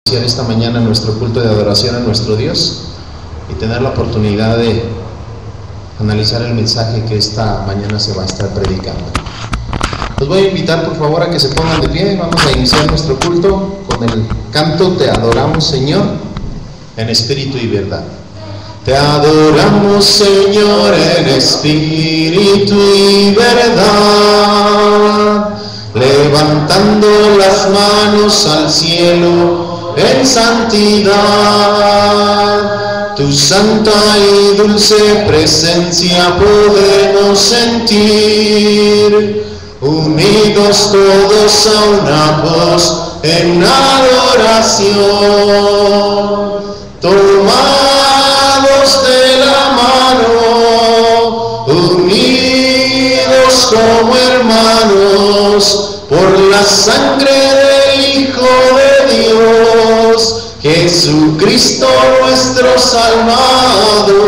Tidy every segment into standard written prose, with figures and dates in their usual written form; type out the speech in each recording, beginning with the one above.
iniciar esta mañana nuestro culto de adoración a nuestro Dios y tener la oportunidad de analizar el mensaje que esta mañana se va a estar predicando. Los voy a invitar por favor a que se pongan de pie. Vamos a iniciar nuestro culto con el canto Te adoramos, Señor, en espíritu y verdad. Te adoramos, Señor, en espíritu y verdad, levantando las manos al cielo en santidad. Tu santa y dulce presencia podemos sentir, unidos todos a una voz en adoración, tomados de la mano, unidos como hermanos por la sangre del Hijo de Dios, Jesucristo nuestro Salvador,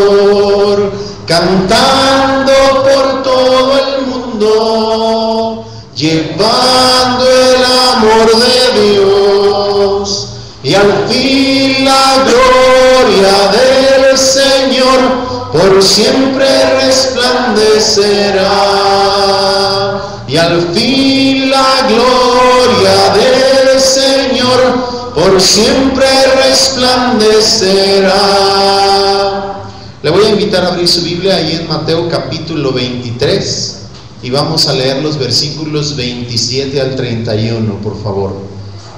cantando por todo el mundo, llevando el amor de Dios, y al fin la gloria del Señor por siempre resplandecerá. Y al fin la gloria del Señor por siempre resplandecerá. Le voy a invitar a abrir su Biblia ahí en Mateo capítulo 23 y vamos a leer los versículos 27 al 31, por favor.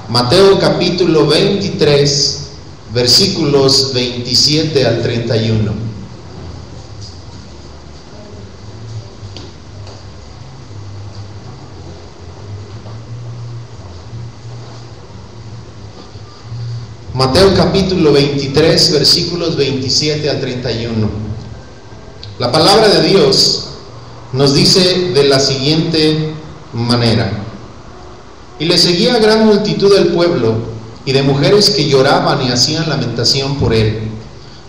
Mateo capítulo 23, versículos 27 al 31. Mateo capítulo 23, versículos 27 al 31. La palabra de Dios nos dice de la siguiente manera: y le seguía gran multitud del pueblo y de mujeres que lloraban y hacían lamentación por él.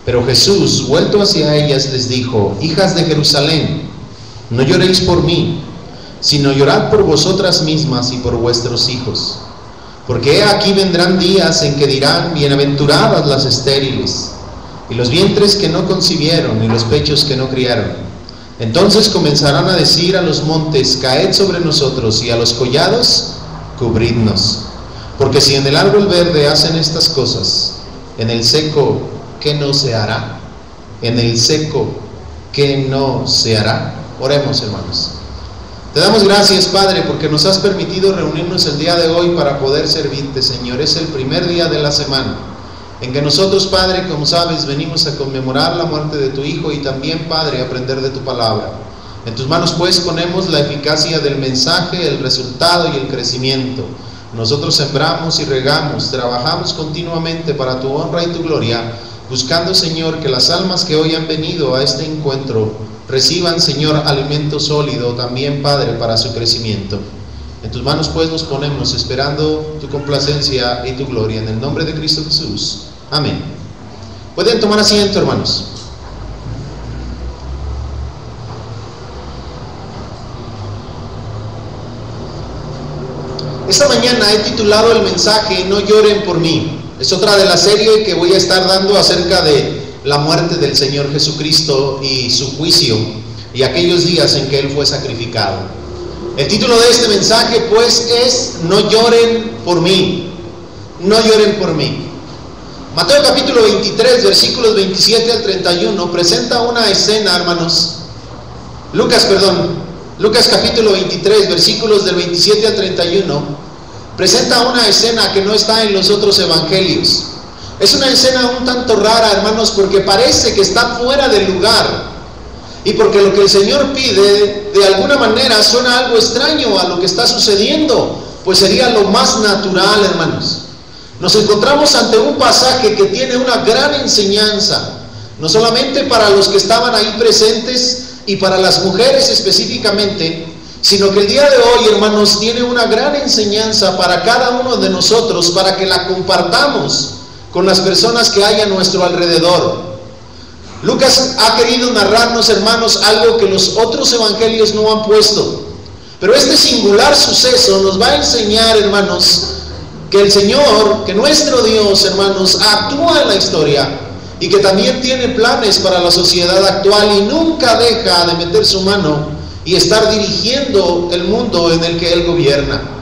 Pero Jesús, vuelto hacia ellas, les dijo: hijas de Jerusalén, no lloréis por mí, sino llorad por vosotras mismas y por vuestros hijos. Porque he aquí vendrán días en que dirán: bienaventuradas las estériles, y los vientres que no concibieron, y los pechos que no criaron. Entonces comenzarán a decir a los montes: caed sobre nosotros, y a los collados: cubridnos. Porque si en el árbol verde hacen estas cosas, en el seco, ¿qué no se hará? En el seco, ¿qué no se hará? Oremos, hermanos. Te damos gracias, Padre, porque nos has permitido reunirnos el día de hoy para poder servirte, Señor. Es el primer día de la semana en que nosotros, Padre, como sabes, venimos a conmemorar la muerte de tu Hijo y también, Padre, a aprender de tu palabra. En tus manos, pues, ponemos la eficacia del mensaje, el resultado y el crecimiento. Nosotros sembramos y regamos, trabajamos continuamente para tu honra y tu gloria, buscando, Señor, que las almas que hoy han venido a este encuentro reciban, Señor, alimento sólido también, Padre, para su crecimiento. En tus manos, pues, nos ponemos, esperando tu complacencia y tu gloria, en el nombre de Cristo Jesús. Amén. Pueden tomar asiento, hermanos. Esta mañana he titulado el mensaje No lloren por mí. Es otra de la serie que voy a estar dando acerca de la muerte del Señor Jesucristo y su juicio y aquellos días en que Él fue sacrificado. El título de este mensaje, pues, es No lloren por mí. No lloren por mí. Mateo capítulo 23, versículos 27 al 31 presenta una escena, hermanos. Lucas capítulo 23, versículos del 27 al 31 presenta una escena que no está en los otros evangelios. Es una escena un tanto rara, hermanos, porque parece que está fuera del lugar y porque lo que el Señor pide de alguna manera suena algo extraño a lo que está sucediendo, pues sería lo más natural, hermanos. Nos encontramos ante un pasaje que tiene una gran enseñanza, no solamente para los que estaban ahí presentes y para las mujeres específicamente, sino que el día de hoy, hermanos, tiene una gran enseñanza para cada uno de nosotros, para que la compartamos con las personas que hay a nuestro alrededor. Lucas ha querido narrarnos, hermanos, algo que los otros evangelios no han puesto. Pero este singular suceso nos va a enseñar, hermanos, que el Señor, que nuestro Dios, hermanos, actúa en la historia y que también tiene planes para la sociedad actual y nunca deja de meter su mano y estar dirigiendo el mundo en el que Él gobierna.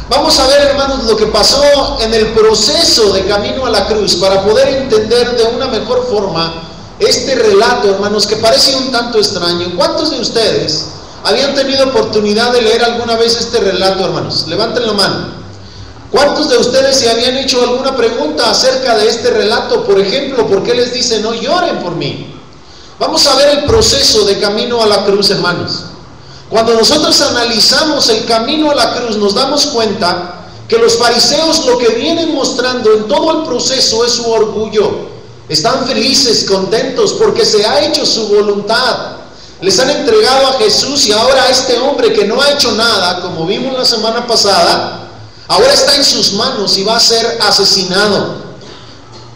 Vamos a ver, hermanos, lo que pasó en el proceso de camino a la cruz para poder entender de una mejor forma este relato, hermanos, que parece un tanto extraño. ¿Cuántos de ustedes habían tenido oportunidad de leer alguna vez este relato, hermanos? Levanten la mano. ¿Cuántos de ustedes se habían hecho alguna pregunta acerca de este relato? Por ejemplo, ¿por qué les dice no lloren por mí? Vamos a ver el proceso de camino a la cruz, hermanos. Cuando nosotros analizamos el camino a la cruz, nos damos cuenta que los fariseos lo que vienen mostrando en todo el proceso es su orgullo. Están felices, contentos, porque se ha hecho su voluntad. Les han entregado a Jesús y ahora este hombre que no ha hecho nada, como vimos la semana pasada, ahora está en sus manos y va a ser asesinado.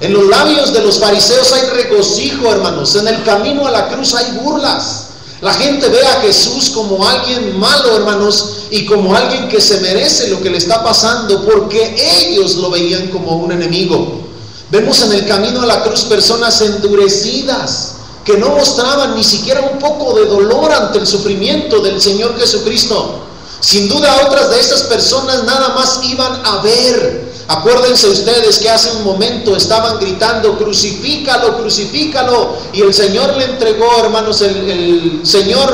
En los labios de los fariseos hay regocijo, hermanos. En el camino a la cruz hay burlas. La gente ve a Jesús como alguien malo, hermanos, y como alguien que se merece lo que le está pasando, porque ellos lo veían como un enemigo. Vemos en el camino a la cruz personas endurecidas, que no mostraban ni siquiera un poco de dolor ante el sufrimiento del Señor Jesucristo. Sin duda otras de esas personas nada más iban a ver. Acuérdense ustedes que hace un momento estaban gritando crucifícalo, crucifícalo, y el Señor le entregó, hermanos, el Señor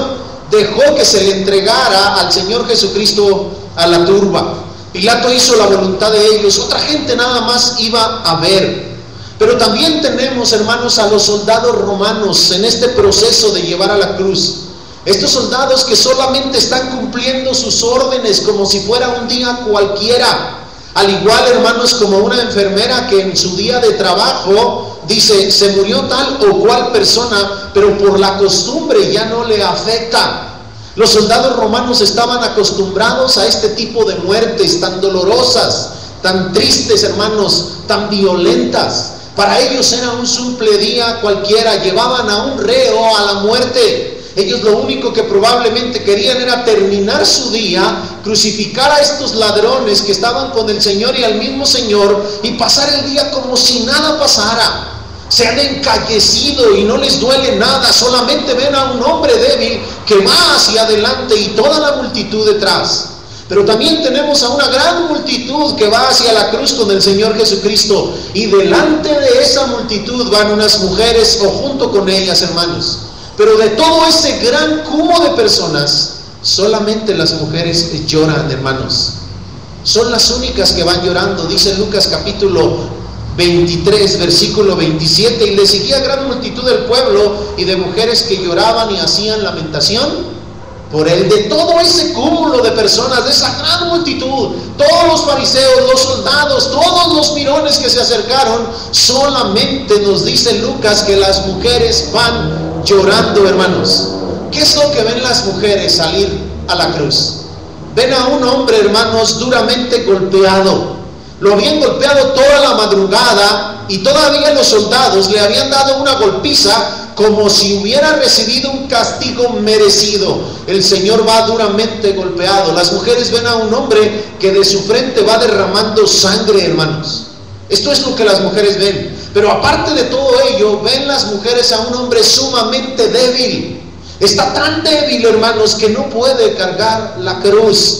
dejó que se le entregara al Señor Jesucristo a la turba. Pilato hizo la voluntad de ellos, otra gente nada más iba a ver. Pero también tenemos, hermanos, a los soldados romanos en este proceso de llevar a la cruz. Estos soldados que solamente están cumpliendo sus órdenes como si fuera un día cualquiera. Al igual, hermanos, como una enfermera que en su día de trabajo dice, se murió tal o cual persona, pero por la costumbre ya no le afecta. Los soldados romanos estaban acostumbrados a este tipo de muertes tan dolorosas, tan tristes, hermanos, tan violentas. Para ellos era un simple día cualquiera, llevaban a un reo a la muerte. Ellos lo único que probablemente querían era terminar su día, crucificar a estos ladrones que estaban con el Señor y al mismo Señor, y pasar el día como si nada pasara. Se han encallecido y no les duele nada, solamente ven a un hombre débil que va hacia adelante y toda la multitud detrás. Pero también tenemos a una gran multitud que va hacia la cruz con el Señor Jesucristo, y delante de esa multitud van unas mujeres o junto con ellas, hermanos. Pero de todo ese gran cúmulo de personas, solamente las mujeres lloran, hermanos. Son las únicas que van llorando. Dice Lucas capítulo 23, versículo 27, y le seguía gran multitud del pueblo y de mujeres que lloraban y hacían lamentación por él. De todo ese cúmulo de personas, de esa gran multitud, todos los fariseos, los soldados, todos los mirones que se acercaron, solamente nos dice Lucas que las mujeres van llorando, hermanos. ¿Qué es lo que ven las mujeres salir a la cruz? Ven a un hombre, hermanos, duramente golpeado. Lo habían golpeado toda la madrugada y todavía los soldados le habían dado una golpiza como si hubiera recibido un castigo merecido. El Señor va duramente golpeado. Las mujeres ven a un hombre que de su frente va derramando sangre, hermanos. Esto es lo que las mujeres ven. Pero aparte de todo ello, ven las mujeres a un hombre sumamente débil. Está tan débil, hermanos, que no puede cargar la cruz.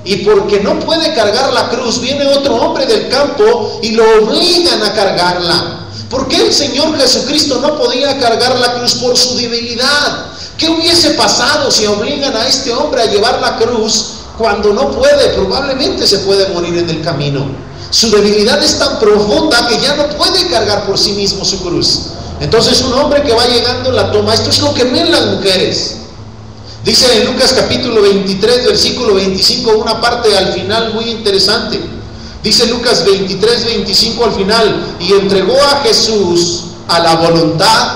Y porque no puede cargar la cruz, viene otro hombre del campo y lo obligan a cargarla. ¿Por qué el Señor Jesucristo no podía cargar la cruz? Por su debilidad. ¿Qué hubiese pasado si obligan a este hombre a llevar la cruz cuando no puede? Probablemente se puede morir en el camino. Su debilidad es tan profunda que ya no puede cargar por sí mismo su cruz. Entonces un hombre que va llegando la toma. Esto es lo que ven las mujeres. Dice en Lucas capítulo 23, versículo 25, una parte al final muy interesante. Dice Lucas 23, 25 al final, y entregó a Jesús a la voluntad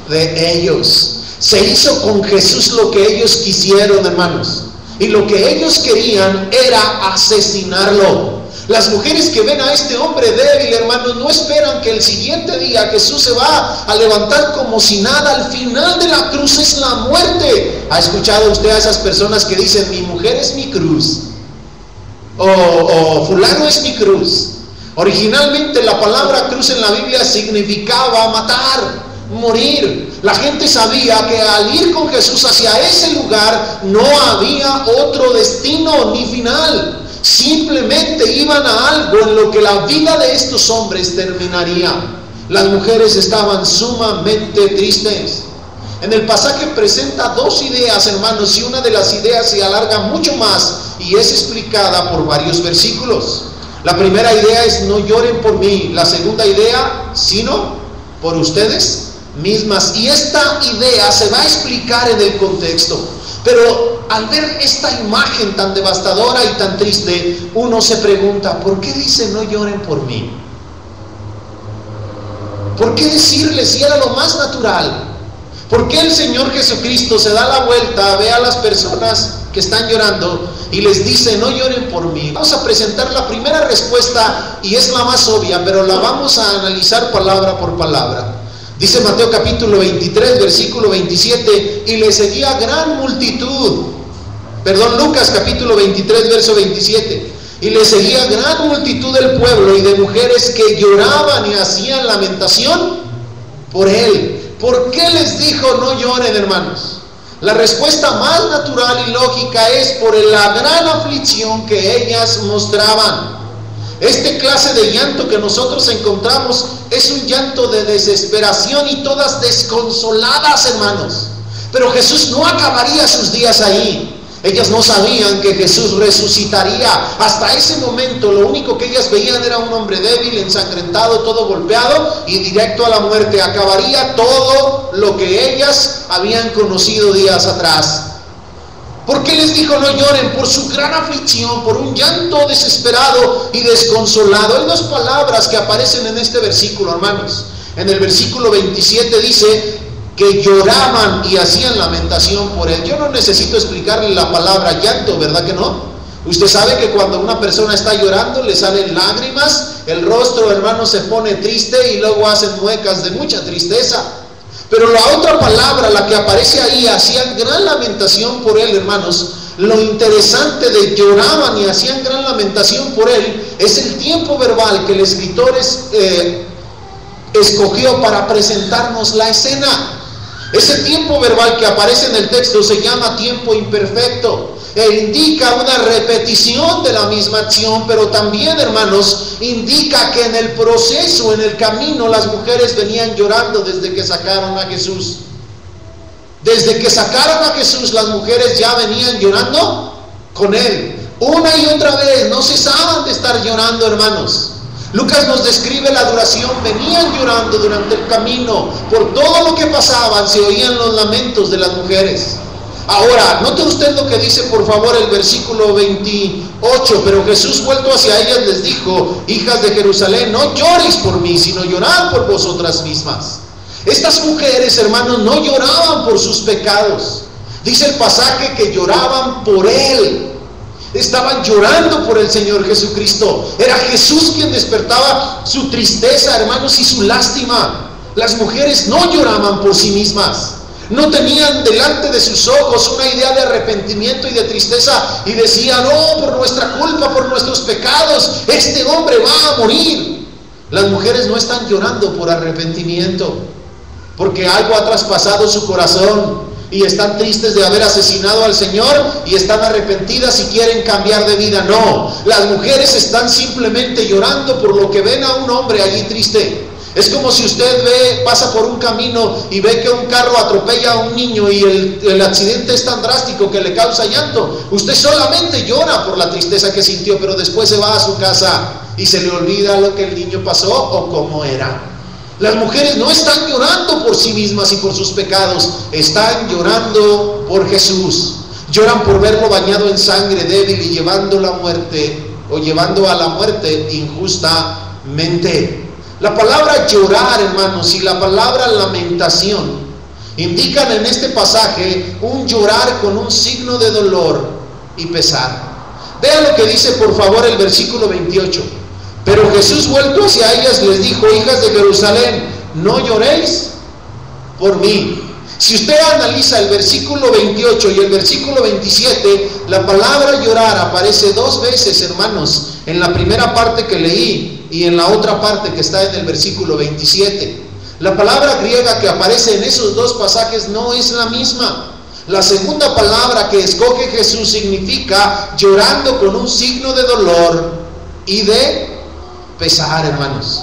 de ellos. Se hizo con Jesús lo que ellos quisieron, hermanos. Y lo que ellos querían era asesinarlo. Las mujeres que ven a este hombre débil, hermanos, no esperan que el siguiente día Jesús se va a levantar como si nada. Al final de la cruz es la muerte. ¿Ha escuchado usted a esas personas que dicen, mi mujer es mi cruz? o fulano es mi cruz. Originalmente la palabra cruz en la Biblia significaba matar, morir. La gente sabía que al ir con Jesús hacia ese lugar no había otro destino ni final. Simplemente iban a algo en lo que la vida de estos hombres terminaría. Las mujeres estaban sumamente tristes. En el pasaje presenta dos ideas, hermanos, y una de las ideas se alarga mucho más y es explicada por varios versículos. La primera idea es: no lloren por mí. La segunda idea: sino por ustedes mismas. Y esta idea se va a explicar en el contexto. Pero al ver esta imagen tan devastadora y tan triste, uno se pregunta: ¿por qué dice no lloren por mí? ¿Por qué decirles si era lo más natural? ¿Por qué el Señor Jesucristo se da la vuelta, ve a las personas que están llorando y les dice no lloren por mí? Vamos a presentar la primera respuesta y es la más obvia, pero la vamos a analizar palabra por palabra. Dice Mateo capítulo 23, versículo 27, y le seguía gran multitud. Lucas capítulo 23, verso 27. Y le seguía gran multitud del pueblo y de mujeres que lloraban y hacían lamentación por él. ¿Por qué les dijo no lloren, hermanos? La respuesta más natural y lógica es por la gran aflicción que ellas mostraban. Este clase de llanto que nosotros encontramos es un llanto de desesperación y todas desconsoladas, hermanos. Pero Jesús no acabaría sus días ahí. Ellas no sabían que Jesús resucitaría. Hasta ese momento lo único que ellas veían era un hombre débil, ensangrentado, todo golpeado y directo a la muerte. Acabaría todo lo que ellas habían conocido días atrás. ¿Por qué les dijo no lloren? Por su gran aflicción, por un llanto desesperado y desconsolado. Hay dos palabras que aparecen en este versículo, hermanos. En el versículo 27 dice que lloraban y hacían lamentación por él. Yo no necesito explicarle la palabra llanto, ¿verdad que no? Usted sabe que cuando una persona está llorando le salen lágrimas, el rostro, hermano, se pone triste y luego hacen muecas de mucha tristeza. Pero la otra palabra, la que aparece ahí, hacían gran lamentación por él, hermanos. Lo interesante de lloraban y hacían gran lamentación por él es el tiempo verbal que el escritor escogió para presentarnos la escena. Ese tiempo verbal que aparece en el texto se llama tiempo imperfecto e indica una repetición de la misma acción, pero también, hermanos, indica que en el proceso, en el camino, las mujeres venían llorando desde que sacaron a Jesús. Desde que sacaron a Jesús, las mujeres ya venían llorando con él. Una y otra vez, no cesaban de estar llorando, hermanos. Lucas nos describe la duración. Venían llorando durante el camino. Por todo lo que pasaban se oían los lamentos de las mujeres. Ahora, note usted lo que dice, por favor, el versículo 28. Pero Jesús, vuelto hacia ellas, les dijo: hijas de Jerusalén, no lloréis por mí, sino llorad por vosotras mismas. Estas mujeres, hermanos, no lloraban por sus pecados. Dice el pasaje que lloraban por él. Estaban llorando por el Señor Jesucristo. Era Jesús quien despertaba su tristeza, hermanos, y su lástima. Las mujeres no lloraban por sí mismas. No tenían delante de sus ojos una idea de arrepentimiento y de tristeza y decían: oh, por nuestra culpa, por nuestros pecados, este hombre va a morir. Las mujeres no están llorando por arrepentimiento, porque algo ha traspasado su corazón y están tristes de haber asesinado al Señor y están arrepentidas y quieren cambiar de vida. No, las mujeres están simplemente llorando por lo que ven a un hombre allí triste. Es como si usted pasa por un camino y ve que un carro atropella a un niño y el accidente es tan drástico que le causa llanto. Usted solamente llora por la tristeza que sintió, pero después se va a su casa y se le olvida lo que el niño pasó o cómo era. Las mujeres no están llorando por sí mismas y por sus pecados, están llorando por Jesús. Lloran por verlo bañado en sangre, débil y llevando a la muerte injustamente. La palabra llorar, hermanos, y la palabra lamentación indican en este pasaje un llorar con un signo de dolor y pesar. Vean lo que dice, por favor, el versículo 28. Pero Jesús, vuelto hacia ellas, les dijo: hijas de Jerusalén, no lloréis por mí, Si usted analiza el versículo 28 y el versículo 27, la palabra llorar aparece 2 veces, hermanos, en la primera parte que leí y en la otra parte que está en el versículo 27. La palabra griega que aparece en esos 2 pasajes no es la misma. La segunda palabra que escoge Jesús significa llorando con un signo de dolor y de pesar, hermanos.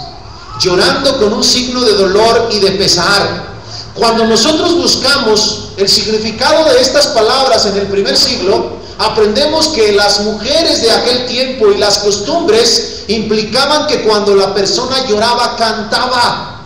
Llorando con un signo de dolor y de pesar. Cuando nosotros buscamos el significado de estas palabras en el primer siglo, aprendemos que las mujeres de aquel tiempo y las costumbres implicaban que cuando la persona lloraba, cantaba.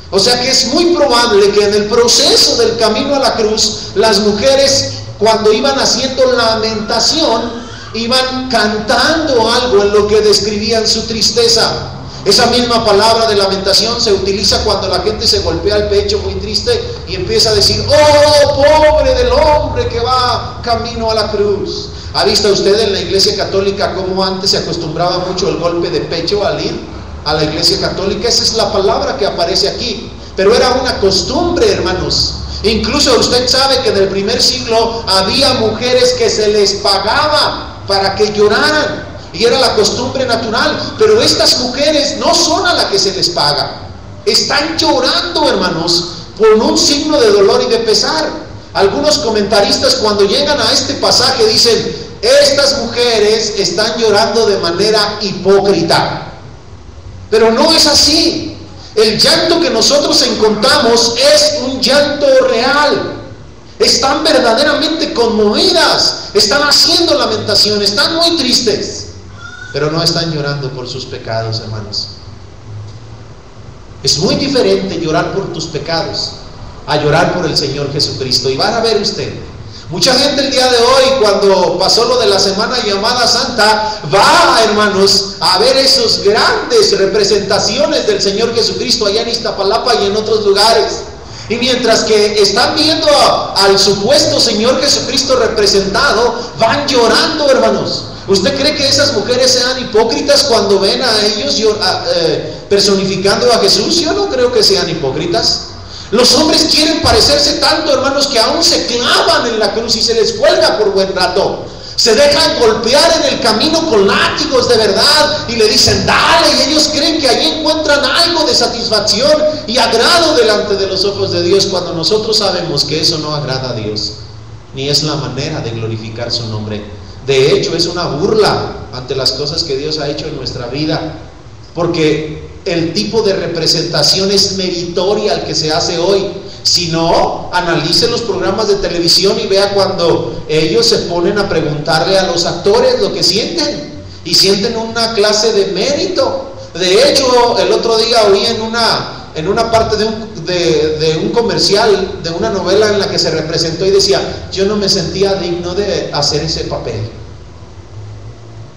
O sea que es muy probable que en el proceso del camino a la cruz, las mujeres, cuando iban haciendo lamentación, iban cantando algo en lo que describían su tristeza. Esa misma palabra de lamentación se utiliza cuando la gente se golpea el pecho muy triste y empieza a decir: oh, pobre del hombre que va camino a la cruz. ¿Ha visto usted en la iglesia católica cómo antes se acostumbraba mucho el golpe de pecho al ir a la iglesia católica? Esa es la palabra que aparece aquí, pero era una costumbre, hermanos. Incluso usted sabe que en el primer siglo había mujeres que se les pagaba para que lloraran, y era la costumbre natural. Pero estas mujeres no son a las que se les paga, están llorando, hermanos, por un signo de dolor y de pesar. Algunos comentaristas, cuando llegan a este pasaje, dicen: estas mujeres están llorando de manera hipócrita. Pero no es así. El llanto que nosotros encontramos es un llanto real. Están verdaderamente conmovidas, están haciendo lamentación, están muy tristes, pero no están llorando por sus pecados, hermanos. Es muy diferente llorar por tus pecados a llorar por el Señor Jesucristo. Y van a ver usted, mucha gente el día de hoy, cuando pasó lo de la semana llamada Santa, va, hermanos, a ver esas grandes representaciones del Señor Jesucristo allá en Iztapalapa y en otros lugares. Y mientras que están viendo al supuesto Señor Jesucristo representado, van llorando, hermanos. ¿Usted cree que esas mujeres sean hipócritas cuando ven a ellos personificando a Jesús? Yo no creo que sean hipócritas. Los hombres quieren parecerse tanto, hermanos, que aún se clavan en la cruz y se les cuelga por buen rato. Se dejan golpear en el camino con látigos de verdad y le dicen: dale, y ellos creen que ahí encuentran algo de satisfacción y agrado delante de los ojos de Dios, cuando nosotros sabemos que eso no agrada a Dios, ni es la manera de glorificar su nombre. De hecho, es una burla ante las cosas que Dios ha hecho en nuestra vida, porque el tipo de representación es meritoria al que se hace hoy. Si no, analice los programas de televisión y vea cuando ellos se ponen a preguntarle a los actores lo que sienten, y sienten una clase de mérito. De hecho, el otro día oí en una parte de un comercial de una novela en la que se representó, y decía: yo no me sentía digno de hacer ese papel.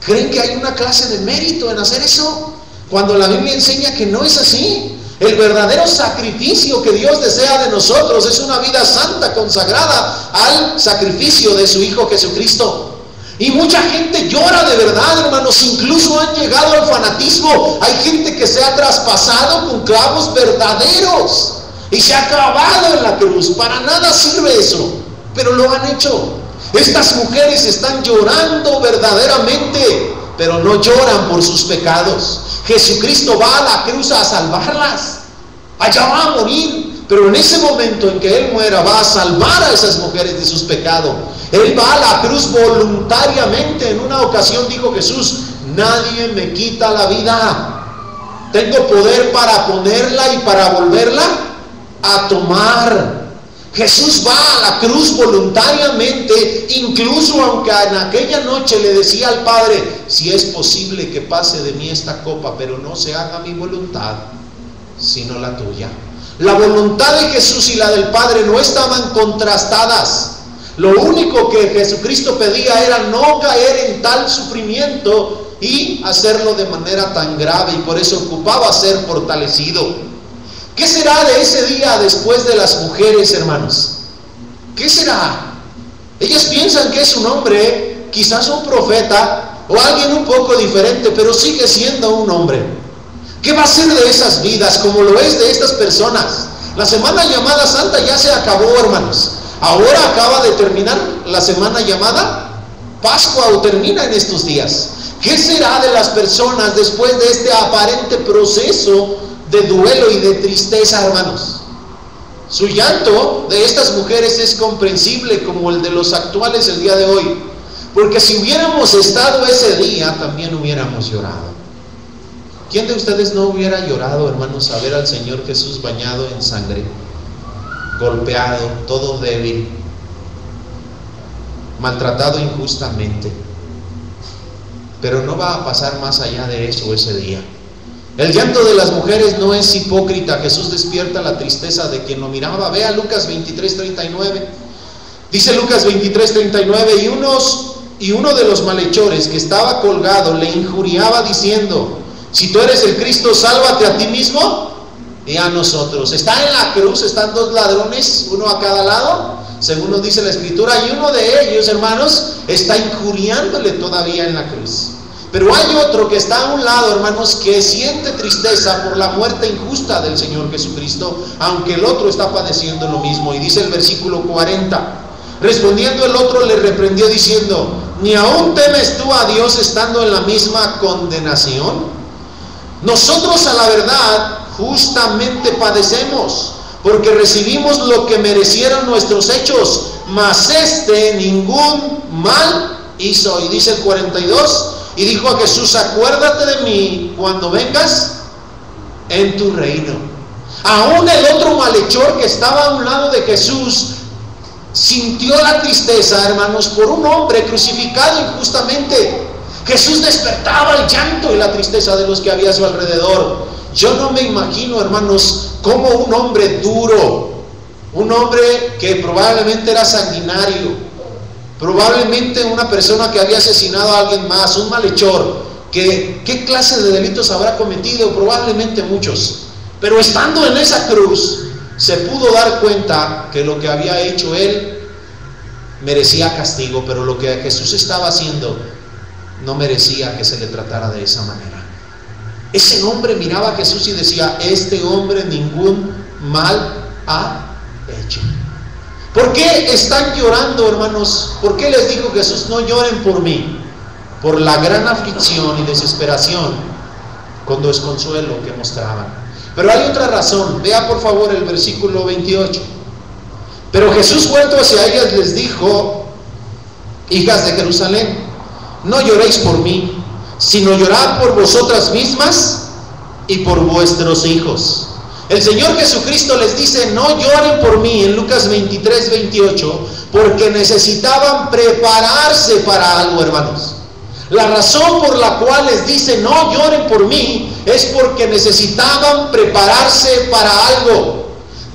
¿Creen que hay una clase de mérito en hacer eso? Cuando la Biblia enseña que no es así. El verdadero sacrificio que Dios desea de nosotros es una vida santa, consagrada al sacrificio de su Hijo Jesucristo. Y mucha gente llora de verdad, hermanos. Incluso han llegado al fanatismo. Hay gente que se ha traspasado con clavos verdaderos y se ha clavado en la cruz. Para nada sirve eso, pero lo han hecho. Estas mujeres están llorando verdaderamente, pero no lloran por sus pecados. Jesucristo va a la cruz a salvarlas. Allá va a morir, pero en ese momento en que Él muera, va a salvar a esas mujeres de sus pecados. Él va a la cruz voluntariamente. En una ocasión dijo Jesús: nadie me quita la vida. Tengo poder para ponerla y para volverla a tomar. Jesús va a la cruz voluntariamente, incluso aunque en aquella noche le decía al Padre: si es posible que pase de mí esta copa, pero no se haga mi voluntad, sino la tuya. La voluntad de Jesús y la del Padre no estaban contrastadas. Lo único que Jesucristo pedía era no caer en tal sufrimiento y hacerlo de manera tan grave, y por eso ocupaba ser fortalecido. ¿Qué será de ese día después de las mujeres, hermanos? ¿Qué será? Ellas piensan que es un hombre, quizás un profeta o alguien un poco diferente, pero sigue siendo un hombre. ¿Qué va a ser de esas vidas, como lo es de estas personas? La semana llamada Santa ya se acabó, hermanos. Ahora acaba de terminar la semana llamada Pascua, o termina en estos días. ¿Qué será de las personas después de este aparente proceso de duelo y de tristeza, hermanos? Su llanto de estas mujeres es comprensible como el de los actuales el día de hoy, porque si hubiéramos estado ese día, también hubiéramos llorado. ¿Quién de ustedes no hubiera llorado, hermanos, a ver al Señor Jesús bañado en sangre, golpeado, todo débil, maltratado injustamente? Pero no va a pasar más allá de eso ese día. El llanto de las mujeres no es hipócrita. Jesús despierta la tristeza de quien lo miraba. Vea Lucas 23:39. Dice Lucas 23:39: y uno de los malhechores que estaba colgado le injuriaba diciendo: si tú eres el Cristo, sálvate a ti mismo y a nosotros. Está en la cruz, están dos ladrones, uno a cada lado, según nos dice la Escritura, y uno de ellos, hermanos, está injuriándole todavía en la cruz. Pero hay otro que está a un lado, hermanos, que siente tristeza por la muerte injusta del Señor Jesucristo, aunque el otro está padeciendo lo mismo. Y dice el versículo 40: respondiendo el otro le reprendió diciendo: ¿ni aún temes tú a Dios estando en la misma condenación? Nosotros, a la verdad, justamente padecemos, porque recibimos lo que merecieron nuestros hechos, mas este ningún mal hizo. Y dice el 42: y dijo a Jesús: acuérdate de mí cuando vengas en tu reino. Aún el otro malhechor que estaba a un lado de Jesús sintió la tristeza, hermanos, por un hombre crucificado injustamente. Jesús despertaba el llanto y la tristeza de los que había a su alrededor. Yo no me imagino, hermanos, como un hombre duro, un hombre que probablemente era sanguinario, probablemente una persona que había asesinado a alguien más, un malhechor, que ¿qué clase de delitos habrá cometido? Probablemente muchos. Pero estando en esa cruz, se pudo dar cuenta que lo que había hecho él merecía castigo, pero lo que Jesús estaba haciendo no merecía que se le tratara de esa manera. Ese hombre miraba a Jesús y decía: este hombre ningún mal ha hecho. ¿Por qué están llorando, hermanos? ¿Por qué les dijo Jesús: no lloren por mí? Por la gran aflicción y desesperación con desconsuelo que mostraban. Pero hay otra razón. Vea por favor el versículo 28. Pero Jesús, vuelto hacia ellas, les dijo: hijas de Jerusalén, no lloréis por mí, sino llorad por vosotras mismas y por vuestros hijos. El Señor Jesucristo les dice: no lloren por mí, en Lucas 23:28, porque necesitaban prepararse para algo, hermanos. La razón por la cual les dice: no lloren por mí, es porque necesitaban prepararse para algo.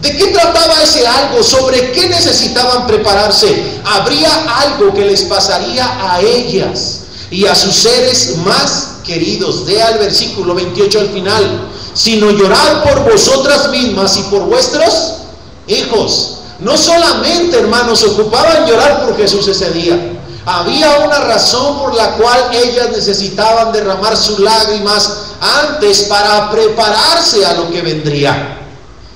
¿De qué trataba ese algo? ¿Sobre qué necesitaban prepararse? Habría algo que les pasaría a ellas y a sus seres más queridos. Vea el versículo 28 al final: sino llorad por vosotras mismas y por vuestros hijos. No solamente, hermanos, ocupaban llorar por Jesús ese día. Había una razón por la cual ellas necesitaban derramar sus lágrimas antes para prepararse a lo que vendría.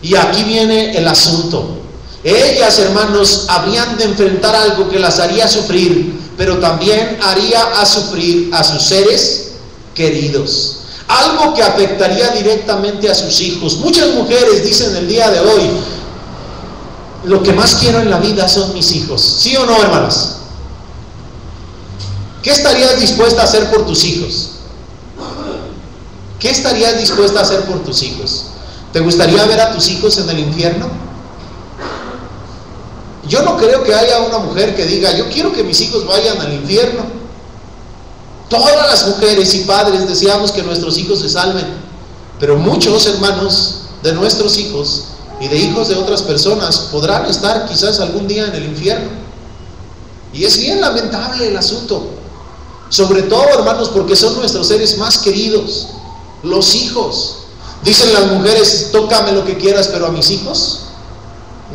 Y aquí viene el asunto. Ellas, hermanos, habían de enfrentar algo que las haría sufrir, pero también haría sufrir a sus seres queridos. Algo que afectaría directamente a sus hijos. Muchas mujeres dicen el día de hoy: lo que más quiero en la vida son mis hijos. ¿Sí o no, hermanas? ¿Qué estarías dispuesta a hacer por tus hijos? ¿Qué estarías dispuesta a hacer por tus hijos? ¿Te gustaría ver a tus hijos en el infierno? Yo no creo que haya una mujer que diga: yo quiero que mis hijos vayan al infierno. Todas las mujeres y padres deseamos que nuestros hijos se salven, pero muchos, hermanos, de nuestros hijos y de hijos de otras personas podrán estar quizás algún día en el infierno. Y es bien lamentable el asunto, sobre todo, hermanos, porque son nuestros seres más queridos, los hijos. Dicen las mujeres: tócame lo que quieras, pero a mis hijos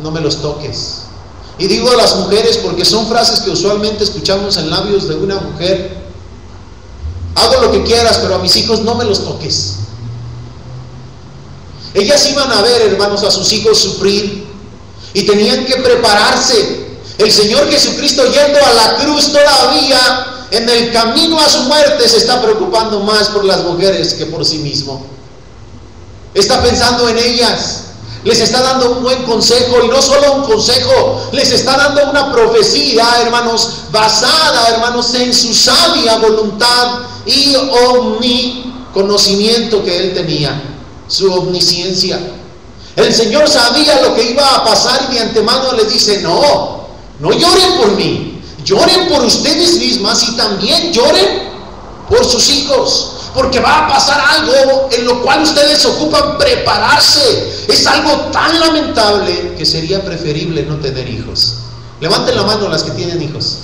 no me los toques. Y digo a las mujeres porque son frases que usualmente escuchamos en labios de una mujer: hago lo que quieras, pero a mis hijos no me los toques. Ellas iban a ver, hermanos, a sus hijos sufrir y tenían que prepararse. El Señor Jesucristo, yendo a la cruz, todavía en el camino a su muerte se está preocupando más por las mujeres que por sí mismo. Está pensando en ellas, les está dando un buen consejo, y no solo un consejo, les está dando una profecía, hermanos, basada, hermanos, en su sabia voluntad y omniconocimiento que él tenía, su omnisciencia. El Señor sabía lo que iba a pasar y de antemano les dice: no lloren por mí, lloren por ustedes mismas y también lloren por sus hijos, porque va a pasar algo en lo cual ustedes ocupan prepararse. Es algo tan lamentable que sería preferible no tener hijos. Levanten la mano las que tienen hijos.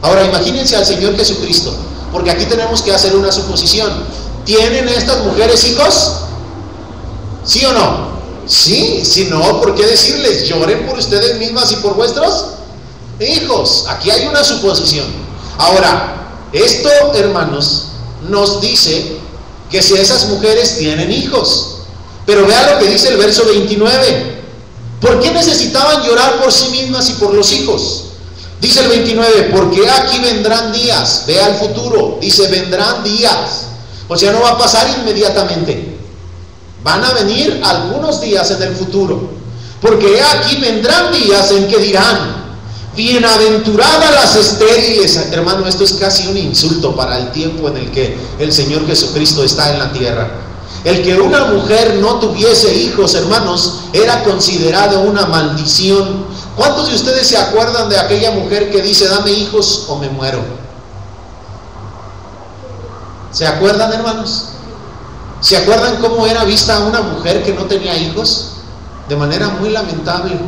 Ahora imagínense al Señor Jesucristo, porque aquí tenemos que hacer una suposición. ¿Tienen estas mujeres hijos? ¿Sí o no? Sí. Si no, ¿por qué decirles lloren por ustedes mismas y por vuestros hijos? Aquí hay una suposición. Ahora, esto, hermanos, nos dice que si esas mujeres tienen hijos, pero vea lo que dice el verso 29. ¿Por qué necesitaban llorar por sí mismas y por los hijos? Dice el 29, porque aquí vendrán días. Vea el futuro, dice vendrán días, o sea, no va a pasar inmediatamente, van a venir algunos días en el futuro. Porque aquí vendrán días en que dirán: bienaventuradas las estériles. Hermano, esto es casi un insulto para el tiempo en el que el Señor Jesucristo está en la tierra. El que una mujer no tuviese hijos, hermanos, era considerado una maldición. ¿Cuántos de ustedes se acuerdan de aquella mujer que dice: dame hijos o me muero? ¿Se acuerdan, hermanos? ¿Se acuerdan cómo era vista una mujer que no tenía hijos? De manera muy lamentable.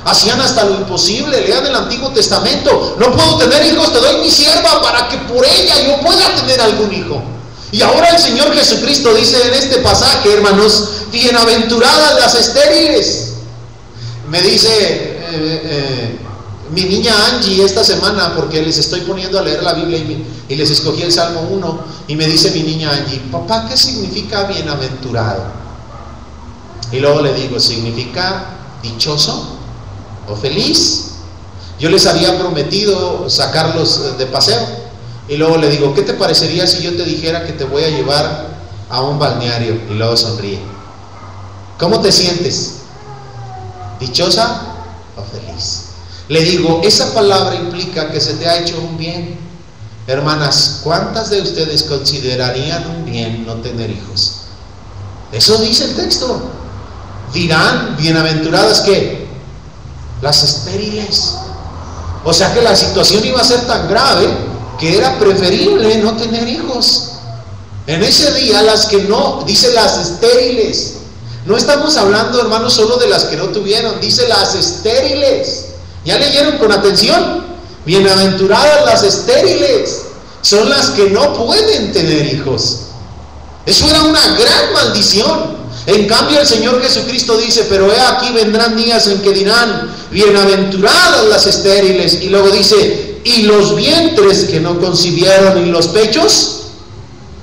Hacían hasta lo imposible. Lean el Antiguo Testamento: no puedo tener hijos, te doy mi sierva para que por ella yo pueda tener algún hijo. Y ahora el Señor Jesucristo dice en este pasaje, hermanos: bienaventuradas las estériles. Me dice mi niña Angie esta semana, porque les estoy poniendo a leer la Biblia y les escogí el Salmo 1, y me dice mi niña Angie: papá, ¿qué significa bienaventurado? Y luego le digo: significa dichoso o feliz. Yo les había prometido sacarlos de paseo, y luego le digo: ¿qué te parecería si yo te dijera que te voy a llevar a un balneario? Y luego sonríe. ¿Cómo te sientes? ¿Dichosa o feliz? Le digo: esa palabra implica que se te ha hecho un bien. Hermanas, ¿cuántas de ustedes considerarían un bien no tener hijos? Eso dice el texto. Dirán: bienaventuradas, ¿qué? Las estériles. O sea que la situación iba a ser tan grave que era preferible no tener hijos. En ese día, las que no, dice las estériles. No estamos hablando, hermanos, solo de las que no tuvieron, dice las estériles. ¿Ya leyeron con atención? Bienaventuradas las estériles, son las que no pueden tener hijos. Eso era una gran maldición. En cambio el Señor Jesucristo dice: pero he aquí vendrán días en que dirán: bienaventuradas las estériles. Y luego dice: y los vientres que no concibieron y los pechos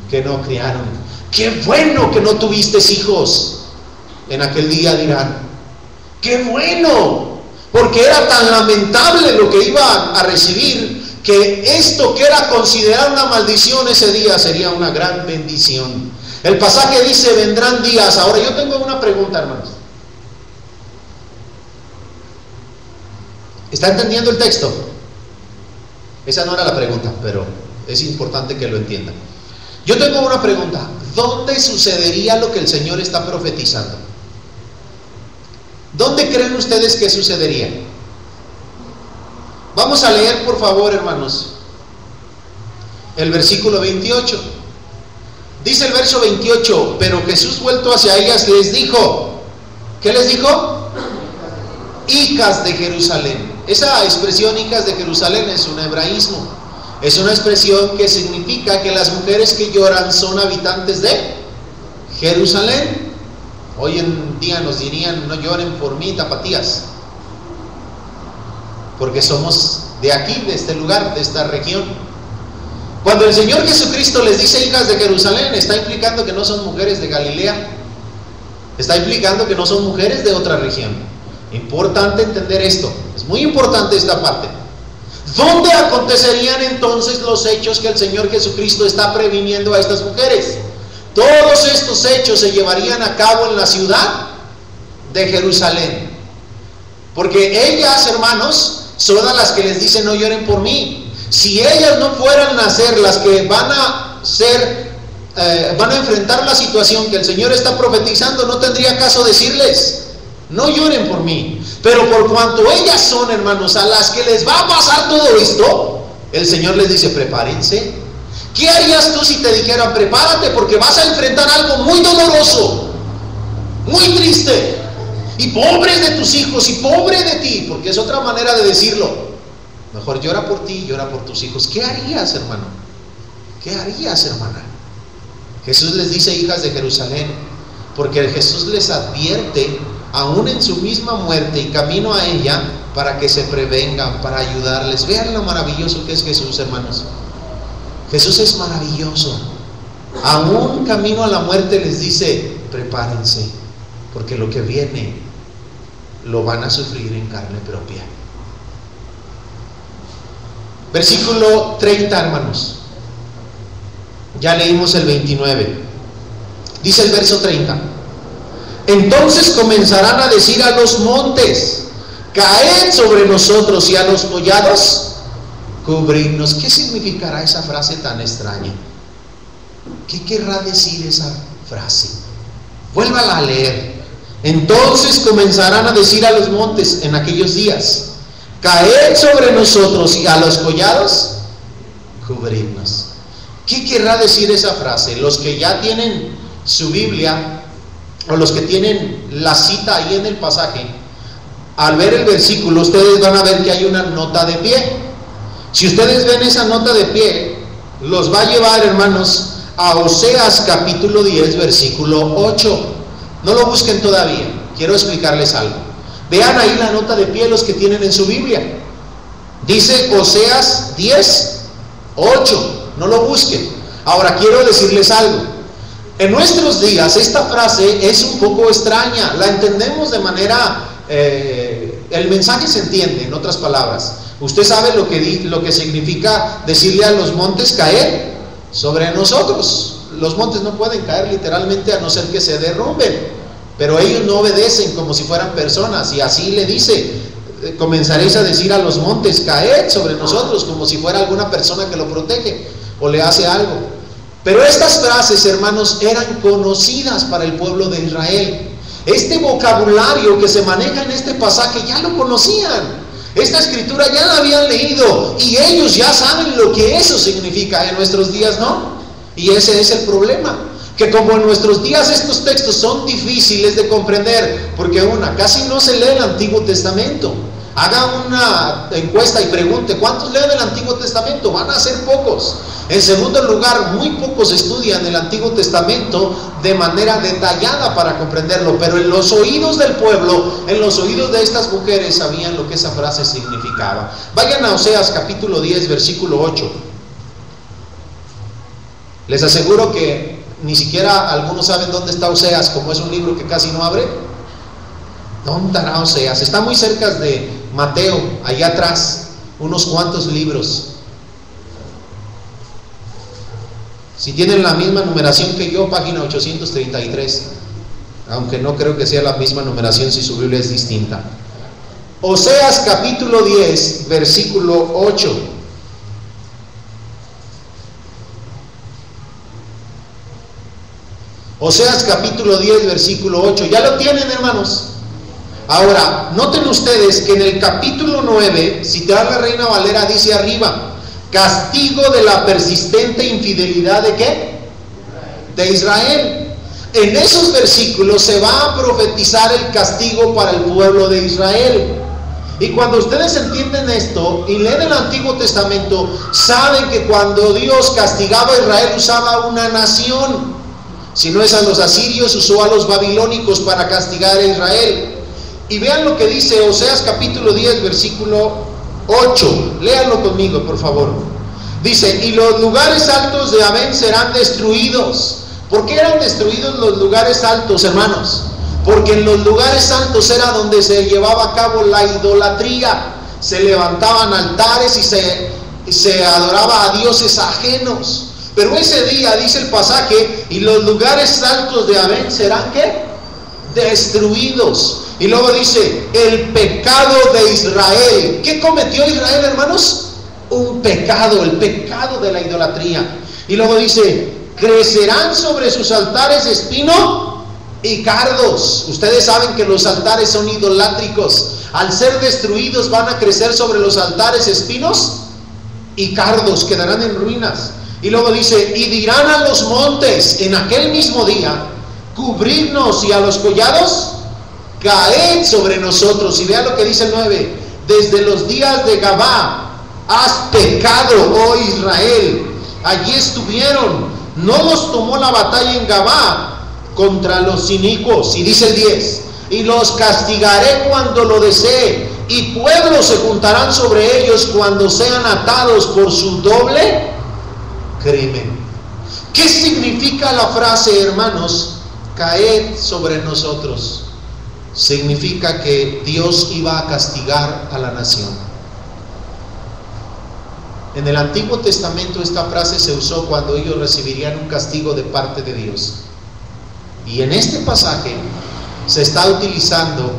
que no criaron. Qué bueno que no tuviste hijos. En aquel día dirán: qué bueno, porque era tan lamentable lo que iban a recibir, que esto que era considerado una maldición ese día sería una gran bendición. El pasaje dice: vendrán días. Ahora yo tengo una pregunta, hermanos. ¿Está entendiendo el texto? Esa no era la pregunta, pero es importante que lo entiendan. Yo tengo una pregunta: ¿dónde sucedería lo que el Señor está profetizando? ¿Dónde creen ustedes que sucedería? Vamos a leer, por favor, hermanos, el versículo 28. Dice el verso 28: pero Jesús, vuelto hacia ellas, les dijo, ¿qué les dijo? Hijas de Jerusalén. Esa expresión, hijas de Jerusalén, es un hebraísmo. Es una expresión que significa que las mujeres que lloran son habitantes de Jerusalén. Hoy en día nos dirían: no lloren por mí, tapatías, porque somos de aquí, de este lugar, de esta región. Cuando el Señor Jesucristo les dice hijas de Jerusalén, está implicando que no son mujeres de Galilea, Está implicando que no son mujeres de otra región. Importante entender esto, es muy importante esta parte. ¿Dónde acontecerían entonces los hechos que el Señor Jesucristo está previniendo a estas mujeres? Todos estos hechos se llevarían a cabo en la ciudad de Jerusalén, porque ellas, hermanos, son a las que les dicen: no lloren por mí. Si ellas no fueran a ser las que van a enfrentar la situación que el Señor está profetizando, no tendría caso decirles: no lloren por mí. Pero por cuanto ellas son, hermanos, a las que les va a pasar todo esto, el Señor les dice: prepárense. ¿Qué harías tú si te dijeran: prepárate porque vas a enfrentar algo muy doloroso, muy triste, y pobres de tus hijos y pobre de ti? Porque es otra manera de decirlo. Mejor llora por ti, llora por tus hijos. ¿Qué harías, hermano? ¿Qué harías, hermana? Jesús les dice: hijas de Jerusalén, porque Jesús les advierte aún en su misma muerte y camino a ella, para que se prevengan, para ayudarles. Vean lo maravilloso que es Jesús, hermanos. Jesús es maravilloso. Aún camino a la muerte les dice: prepárense, porque lo que viene lo van a sufrir en carne propia. Versículo 30, hermanos. Ya leímos el 29. Dice el verso 30: entonces comenzarán a decir a los montes: caed sobre nosotros, y a los collados: cubridnos. ¿Qué significará esa frase tan extraña? ¿Qué querrá decir esa frase? Vuélvala a leer. Entonces comenzarán a decir a los montes en aquellos días: caed sobre nosotros, y a los collados: cubridnos. ¿Qué querrá decir esa frase? Los que ya tienen su Biblia, o los que tienen la cita ahí en el pasaje, al ver el versículo, ustedes van a ver que hay una nota de pie. Si ustedes ven esa nota de pie, los va a llevar, hermanos, a Oseas capítulo 10, versículo 8. No lo busquen todavía, quiero explicarles algo. Vean ahí la nota de pie los que tienen en su Biblia. Dice Oseas 10, 8. No lo busquen. Ahora quiero decirles algo. En nuestros días esta frase es un poco extraña. La entendemos de manera... el mensaje se entiende, en otras palabras. Usted sabe lo que significa decirle a los montes: caer sobre nosotros. Los montes no pueden caer literalmente, a no ser que se derrumben, pero ellos no obedecen como si fueran personas, y así le dice: comenzaréis a decir a los montes: caed sobre nosotros, como si fuera alguna persona que lo protege o le hace algo. Pero estas frases, hermanos, eran conocidas para el pueblo de Israel. Este vocabulario que se maneja en este pasaje ya lo conocían. Esta escritura ya la habían leído, y ellos ya saben lo que eso significa. En nuestros días no. Y ese es el problema, que como en nuestros días estos textos son difíciles de comprender, porque casi no se lee el Antiguo Testamento. Haga una encuesta y pregunte: ¿cuántos leen el Antiguo Testamento? Van a ser pocos. En segundo lugar, muy pocos estudian el Antiguo Testamento de manera detallada para comprenderlo, pero en los oídos del pueblo, en los oídos de estas mujeres, sabían lo que esa frase significaba. Vayan a Oseas capítulo 10, versículo 8. Les aseguro que ni siquiera algunos saben dónde está Oseas, como es un libro que casi no abre. ¿Dónde estará Oseas? Está muy cerca de Mateo, allá atrás, unos cuantos libros. Si tienen la misma numeración que yo, página 833, aunque no creo que sea la misma numeración si su Biblia es distinta. Oseas capítulo 10, versículo 8. Oseas capítulo 10, versículo 8. ¿Ya lo tienen, hermanos? Ahora, noten ustedes que en el capítulo 9, citar la Reina Valera, dice arriba: castigo de la persistente infidelidad ¿de qué? De Israel. En esos versículos se va a profetizar el castigo para el pueblo de Israel. Y cuando ustedes entienden esto y leen el Antiguo Testamento, saben que cuando Dios castigaba a Israel usaba una nación. Si no es a los asirios, usó a los babilónicos para castigar a Israel. Y vean lo que dice Oseas capítulo 10, versículo 8. Léanlo conmigo, por favor. Dice: y los lugares altos de Amén serán destruidos. ¿Por qué eran destruidos los lugares altos, hermanos? porque en los lugares santos era donde se llevaba a cabo la idolatría. Se levantaban altares y se adoraba a dioses ajenos. Pero ese día, dice el pasaje, y los lugares altos de Abén serán ¿qué? Destruidos. Y luego dice, el pecado de Israel. ¿Qué cometió Israel, hermanos? Un pecado, el pecado de la idolatría. Y luego dice, crecerán sobre sus altares espino y cardos. Ustedes saben que los altares son idolátricos. Al ser destruidos van a crecer sobre los altares espinos y cardos, quedarán en ruinas. Y luego dice, y dirán a los montes en aquel mismo día, cubridnos, y a los collados, caed sobre nosotros. Y vea lo que dice el 9, desde los días de Gabá has pecado, oh Israel. Allí estuvieron, no los tomó la batalla en Gabá contra los inicuos. Y dice el 10, y los castigaré cuando lo desee, y pueblos se juntarán sobre ellos cuando sean atados por su doble crimen. ¿Qué significa la frase, hermanos? Caed sobre nosotros. Significa que Dios iba a castigar a la nación. En el Antiguo Testamento esta frase se usó cuando ellos recibirían un castigo de parte de Dios. Y en este pasaje se está utilizando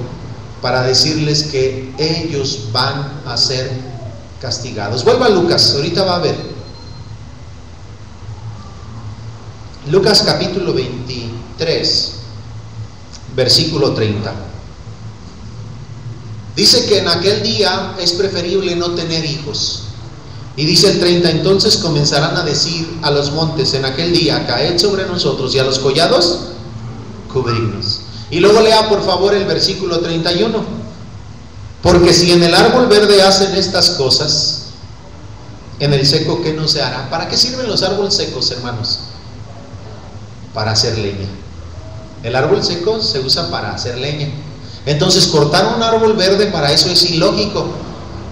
para decirles que ellos van a ser castigados. Vuelva a Lucas, ahorita va a ver. Lucas capítulo 23, versículo 30. Dice que en aquel día es preferible no tener hijos. Y dice el 30, entonces comenzarán a decir a los montes en aquel día, caed sobre nosotros, y a los collados, cubridnos. Y luego lea por favor el versículo 31. Porque si en el árbol verde hacen estas cosas, en el seco ¿qué no se hará? ¿Para qué sirven los árboles secos, hermanos? Para hacer leña. El árbol seco se usa para hacer leña. Entonces cortar un árbol verde, para eso es ilógico.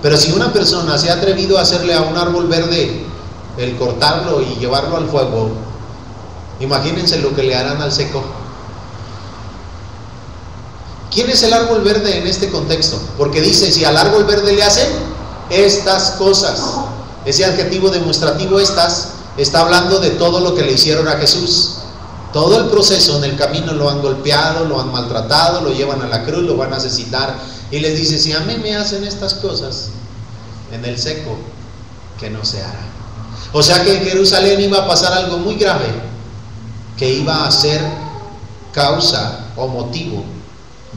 Pero si una persona se ha atrevido a hacerle a un árbol verde el cortarlo y llevarlo al fuego, imagínense lo que le harán al seco. ¿Quién es el árbol verde en este contexto? Porque dice, si al árbol verde le hacen estas cosas. Ese adjetivo demostrativo estas está hablando de todo lo que le hicieron a Jesús. Todo el proceso en el camino lo han golpeado, lo han maltratado, lo llevan a la cruz, lo van a asesinar. Y les dice, si a mí me hacen estas cosas, en el seco, ¿qué no se hará? O sea que en Jerusalén iba a pasar algo muy grave, que iba a ser causa o motivo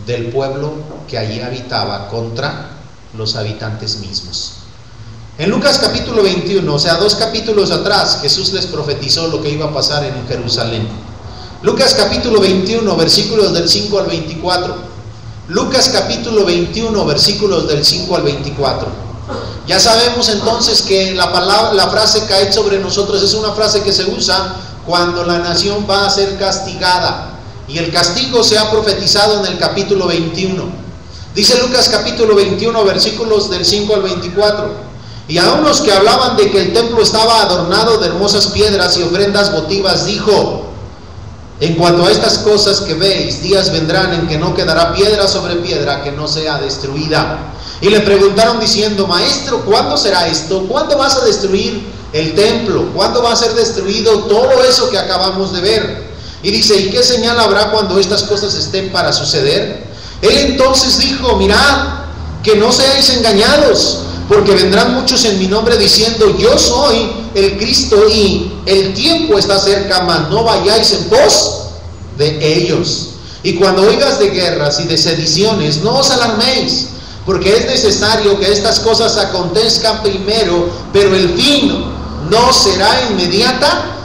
del pueblo que allí habitaba contra los habitantes mismos. En Lucas capítulo 21, o sea 2 capítulos atrás, Jesús les profetizó lo que iba a pasar en Jerusalén. Lucas capítulo 21, versículos del 5 al 24. Lucas capítulo 21, versículos del 5 al 24. Ya sabemos entonces que la frase caed sobre nosotros es una frase que se usa cuando la nación va a ser castigada. Y el castigo se ha profetizado en el capítulo 21. Dice Lucas capítulo 21, versículos del 5 al 24. Y a unos que hablaban de que el templo estaba adornado de hermosas piedras y ofrendas votivas, dijo: en cuanto a estas cosas que veis, días vendrán en que no quedará piedra sobre piedra que no sea destruida. Y le preguntaron diciendo: Maestro, ¿cuándo será esto? ¿Cuándo vas a destruir el templo? ¿Cuándo va a ser destruido todo eso que acabamos de ver? Y dice: ¿y qué señal habrá cuando estas cosas estén para suceder? Él entonces dijo: mirad, que no seáis engañados, porque vendrán muchos en mi nombre diciendo: yo soy el Cristo, y el tiempo está cerca, mas no vayáis en pos de ellos. Y cuando oigas de guerras y de sediciones, no os alarméis, porque es necesario que estas cosas acontezcan primero, pero el fin no será inmediatamente.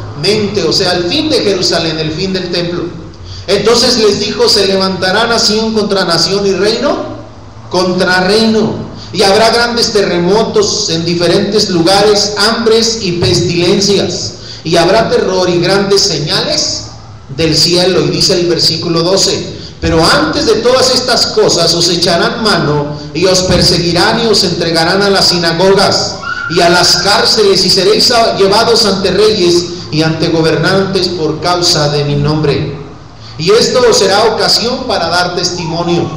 O sea, el fin de Jerusalén, el fin del templo. Entonces les dijo: se levantará nación contra nación y reino contra reino. Y habrá grandes terremotos en diferentes lugares, hambres y pestilencias. Y habrá terror y grandes señales del cielo. Y dice el versículo 12: pero antes de todas estas cosas os echarán mano y os perseguirán y os entregarán a las sinagogas y a las cárceles, y seréis llevados ante reyes y ante gobernantes por causa de mi nombre. y esto será ocasión para dar testimonio.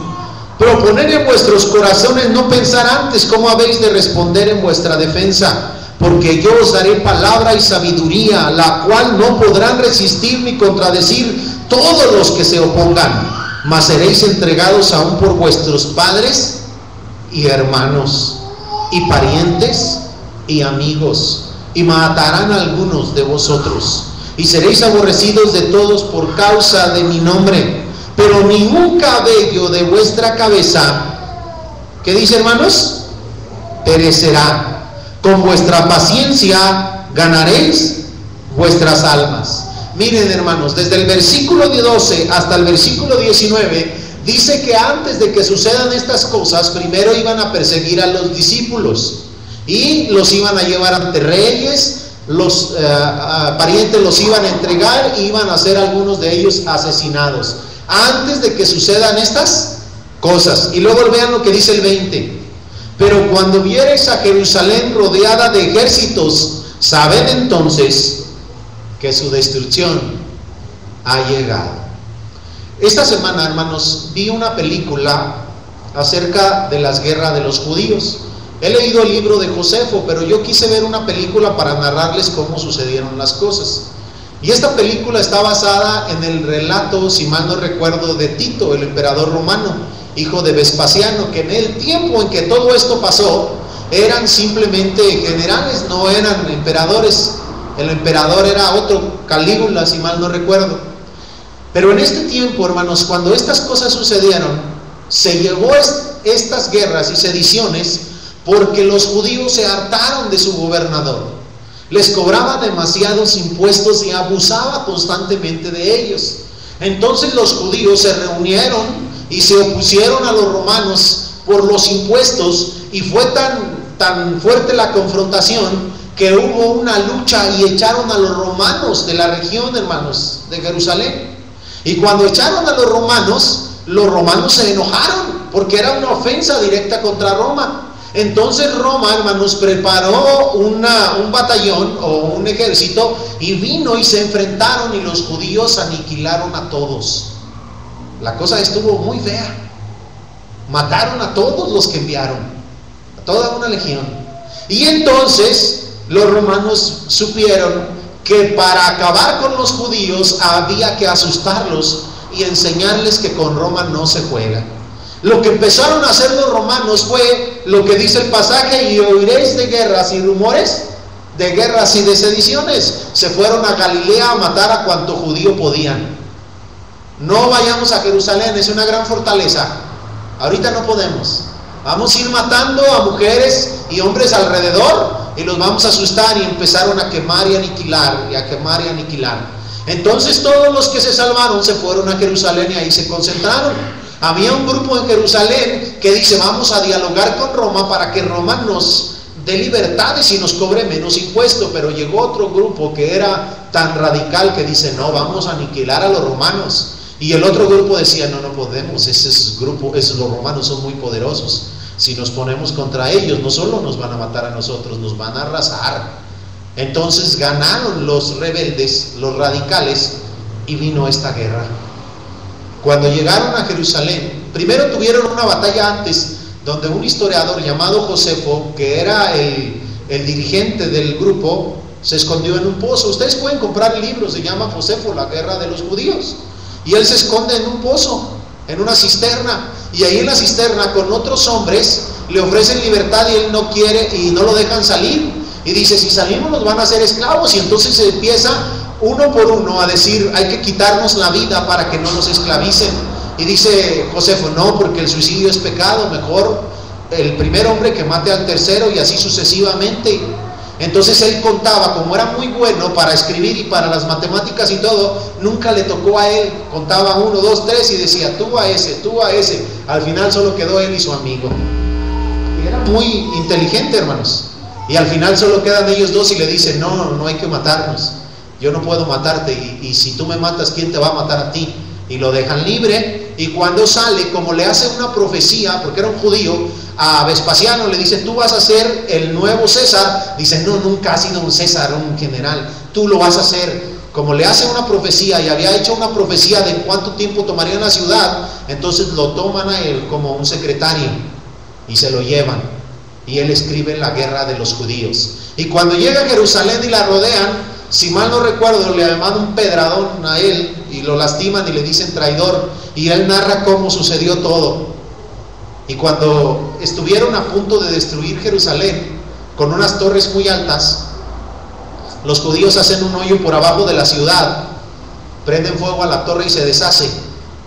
Proponed en vuestros corazones no pensar antes cómo habéis de responder en vuestra defensa, porque yo os daré palabra y sabiduría, la cual no podrán resistir ni contradecir todos los que se opongan, mas seréis entregados aún por vuestros padres y hermanos y parientes y amigos, y matarán a algunos de vosotros, y seréis aborrecidos de todos por causa de mi nombre, pero ningún cabello de vuestra cabeza, ¿qué dice, hermanos? Perecerá. Con vuestra paciencia ganaréis vuestras almas. Miren, hermanos, desde el versículo 12 hasta el versículo 19 dice que antes de que sucedan estas cosas, primero iban a perseguir a los discípulos y los iban a llevar ante reyes, los parientes los iban a entregar y iban a ser algunos de ellos asesinados antes de que sucedan estas cosas. Y luego vean lo que dice el 20: pero cuando viereis a Jerusalén rodeada de ejércitos, sabed entonces que su destrucción ha llegado. Esta semana, hermanos, vi una película acerca de las guerras de los judíos. He leído el libro de Josefo, pero yo quise ver una película para narrarles cómo sucedieron las cosas. Y esta película está basada en el relato, si mal no recuerdo, de Tito, el emperador romano, hijo de Vespasiano, que en el tiempo en que todo esto pasó, eran simplemente generales, no eran emperadores. El emperador era otro, Calígula, si mal no recuerdo. Pero en este tiempo, hermanos, cuando estas cosas sucedieron, se llevó estas guerras y sediciones porque los judíos se hartaron de su gobernador. Les cobraba demasiados impuestos y abusaba constantemente de ellos. Entonces los judíos se reunieron y se opusieron a los romanos por los impuestos, y fue tan fuerte la confrontación que hubo una lucha y echaron a los romanos de la región, hermanos, de Jerusalén. Y cuando echaron a los romanos se enojaron porque era una ofensa directa contra Roma. Entonces Roma, hermanos, preparó un batallón o un ejército y vino y se enfrentaron, y los judíos aniquilaron a todos. La cosa estuvo muy fea. Mataron a todos los que enviaron, a toda una legión. Y entonces los romanos supieron que para acabar con los judíos había que asustarlos y enseñarles que con Roma no se juega. Lo que empezaron a hacer los romanos fue lo que dice el pasaje: y oiréis de guerras y rumores de guerras y de sediciones. Se fueron a Galilea a matar a cuanto judío podían. No vayamos a Jerusalén, es una gran fortaleza. Ahorita no podemos. Vamos a ir matando a mujeres y hombres alrededor y los vamos a asustar. Y empezaron a quemar y aniquilar, y a quemar y aniquilar. Entonces todos los que se salvaron se fueron a Jerusalén y ahí se concentraron. Había un grupo en Jerusalén que dice: vamos a dialogar con Roma para que Roma nos dé libertades y nos cobre menos impuesto. Pero llegó otro grupo que era tan radical que dice: no, vamos a aniquilar a los romanos. Y el otro grupo decía: no podemos, esos los romanos son muy poderosos. Si nos ponemos contra ellos, no solo nos van a matar a nosotros, nos van a arrasar. Entonces ganaron los rebeldes, los radicales, y vino esta guerra. Cuando llegaron a Jerusalén, primero tuvieron una batalla antes, donde un historiador llamado Josefo, que era el dirigente del grupo, se escondió en un pozo. Ustedes pueden comprar el libro, se llama Josefo, la guerra de los judíos. Y él se esconde en un pozo, en una cisterna, y ahí en la cisterna con otros hombres le ofrecen libertad y él no quiere y no lo dejan salir. Y dice: si salimos nos van a hacer esclavos. Y entonces se empieza uno por uno a decir: hay que quitarnos la vida para que no nos esclavicen. Y dice Josefo: no, porque el suicidio es pecado, mejor el primer hombre que mate al tercero, y así sucesivamente. Entonces él contaba, como era muy bueno para escribir y para las matemáticas y todo, nunca le tocó a él. Contaba 1, 2, 3 y decía: tú a ese, tú a ese. Al final solo quedó él y su amigo. Y era muy inteligente, hermanos. Y al final solo quedan ellos dos y le dicen: no hay que matarnos. Yo no puedo matarte, y si tú me matas, ¿quién te va a matar a ti? Y lo dejan libre. Y cuando sale, como le hace una profecía, porque era un judío, a Vespasiano le dice: tú vas a ser el nuevo César. Dice: no, nunca ha sido un César, un general, tú lo vas a hacer. como le hace una profecía y había hecho una profecía de cuánto tiempo tomaría la ciudad, entonces lo toman a él como un secretario y se lo llevan, y él escribe la guerra de los judíos. Y cuando llega a Jerusalén y la rodean, si mal no recuerdo, le mandan un pedradón a él y lo lastiman y le dicen traidor, y él narra cómo sucedió todo. Y cuando estuvieron a punto de destruir Jerusalén con unas torres muy altas, los judíos hacen un hoyo por abajo de la ciudad, prenden fuego a la torre y se deshace,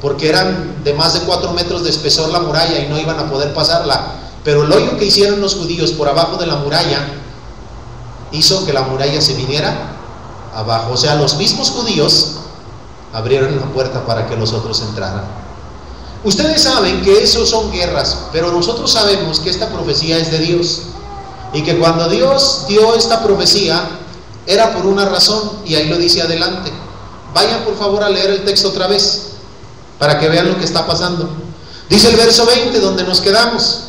porque eran de más de 4 metros de espesor la muralla y no iban a poder pasarla. Pero el hoyo que hicieron los judíos por abajo de la muralla hizo que la muralla se viniera abajo. O sea, los mismos judíos abrieron la puerta para que los otros entraran. Ustedes saben que eso son guerras, pero nosotros sabemos que esta profecía es de Dios, y que cuando Dios dio esta profecía era por una razón, y ahí lo dice adelante. Vayan por favor a leer el texto otra vez para que vean lo que está pasando. Dice el verso 20 donde nos quedamos: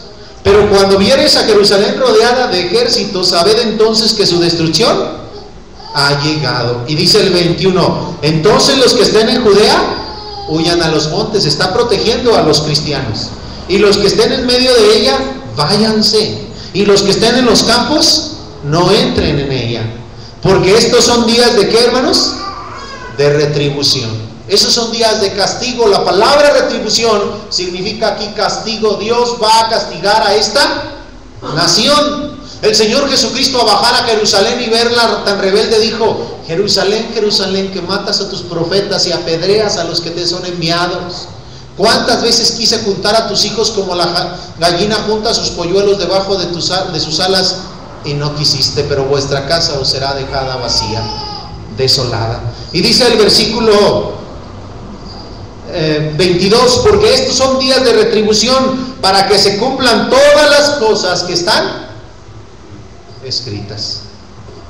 pero cuando viereis a Jerusalén rodeada de ejércitos, sabed entonces que su destrucción ha llegado. Y dice el 21: entonces los que estén en Judea huyan a los montes. Está protegiendo a los cristianos. Y los que estén en medio de ella, váyanse. Y los que estén en los campos, no entren en ella. Porque estos son días de ¿qué, hermanos? De retribución. Esos son días de castigo. La palabra retribución significa aquí castigo. Dios va a castigar a esta nación. El Señor Jesucristo, a bajar a Jerusalén y verla tan rebelde, dijo: Jerusalén, Jerusalén, que matas a tus profetas y apedreas a los que te son enviados. ¿Cuántas veces quise juntar a tus hijos como la gallina junta sus polluelos debajo de sus alas, y no quisiste? Pero vuestra casa os será dejada vacía, desolada. Y dice el versículo 22: porque estos son días de retribución, para que se cumplan todas las cosas que están escritas.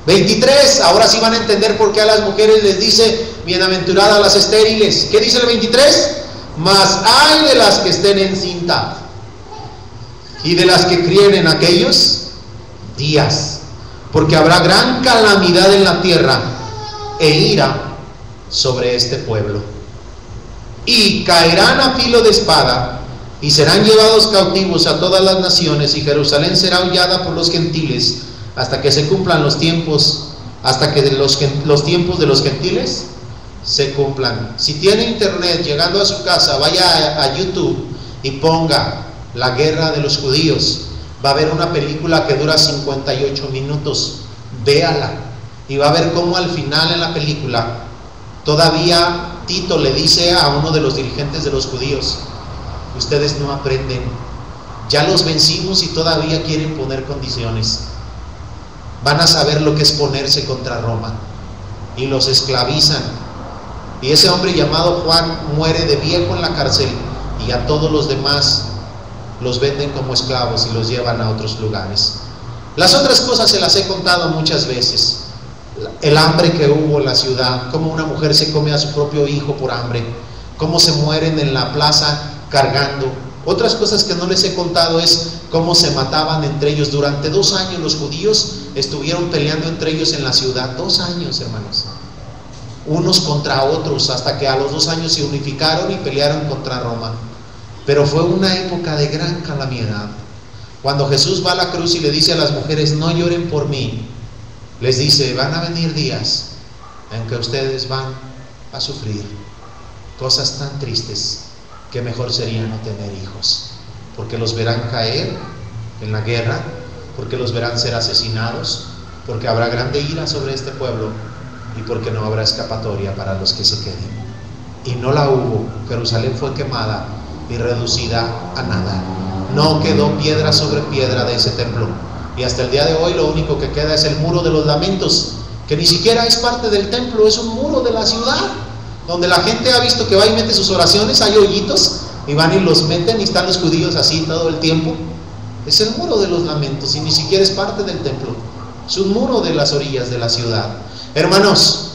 23, ahora sí van a entender por qué a las mujeres les dice bienaventuradas las estériles. ¿Qué dice el 23? Mas hay de las que estén encinta y de las que críen en aquellos días, porque habrá gran calamidad en la tierra e ira sobre este pueblo, y caerán a filo de espada, y serán llevados cautivos a todas las naciones, y Jerusalén será hollada por los gentiles, hasta que se cumplan los tiempos, hasta que los tiempos de los gentiles se cumplan. Si tiene internet, llegando a su casa, vaya a YouTube y ponga la guerra de los judíos. Va a ver una película que dura 58 minutos. Véala y va a ver cómo al final en la película todavía Tito le dice a uno de los dirigentes de los judíos: ustedes no aprenden, ya los vencimos y todavía quieren poner condiciones. Van a saber lo que es ponerse contra Roma. Y los esclavizan. Y ese hombre llamado Juan muere de viejo en la cárcel, y a todos los demás los venden como esclavos y los llevan a otros lugares. Las otras cosas se las he contado muchas veces. El hambre que hubo en la ciudad, cómo una mujer se come a su propio hijo por hambre, cómo se mueren en la plaza cargando. Otras cosas que no les he contado es cómo se mataban entre ellos. Durante 2 años los judíos estuvieron peleando entre ellos en la ciudad. 2 años, hermanos, unos contra otros, hasta que a los 2 años se unificaron y pelearon contra Roma. Pero fue una época de gran calamidad. Cuando Jesús va a la cruz y le dice a las mujeres: no lloren por mí, les dice: van a venir días en que ustedes van a sufrir cosas tan tristes que mejor sería no tener hijos, porque los verán caer en la guerra, porque los verán ser asesinados, porque habrá grande ira sobre este pueblo, y porque no habrá escapatoria para los que se queden. Y no la hubo. Jerusalén fue quemada y reducida a nada. No quedó piedra sobre piedra de ese templo, y hasta el día de hoy lo único que queda es el muro de los lamentos, que ni siquiera es parte del templo, es un muro de la ciudad, donde la gente ha visto que va y mete sus oraciones. Hay hoyitos y van y los meten, y están los judíos así todo el tiempo. Es el muro de los lamentos, y ni siquiera es parte del templo, es un muro de las orillas de la ciudad. Hermanos,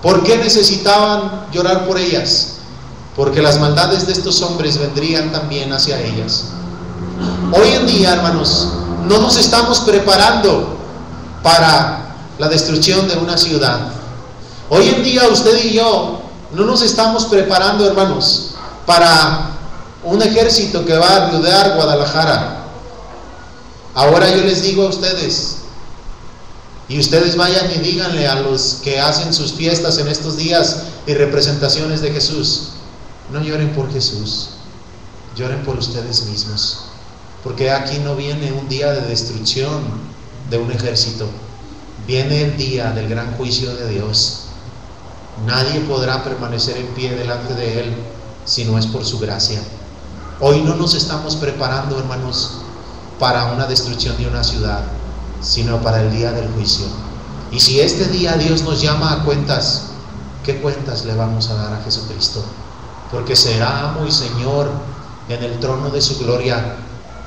¿por qué necesitaban llorar por ellas? Porque las maldades de estos hombres vendrían también hacia ellas. Hoy en día, hermanos, no nos estamos preparando para la destrucción de una ciudad. Hoy en día usted y yo no nos estamos preparando, hermanos, para un ejército que va a rodear Guadalajara. Ahora yo les digo a ustedes, y ustedes vayan y díganle a los que hacen sus fiestas en estos días y representaciones de Jesús, no lloren por Jesús, lloren por ustedes mismos, porque aquí no viene un día de destrucción de un ejército, viene el día del gran juicio de Dios. Nadie podrá permanecer en pie delante de Él si no es por su gracia. Hoy no nos estamos preparando, hermanos, para una destrucción de una ciudad, sino para el día del juicio. Y si este día Dios nos llama a cuentas, ¿qué cuentas le vamos a dar a Jesucristo? Porque será amo y Señor en el trono de su gloria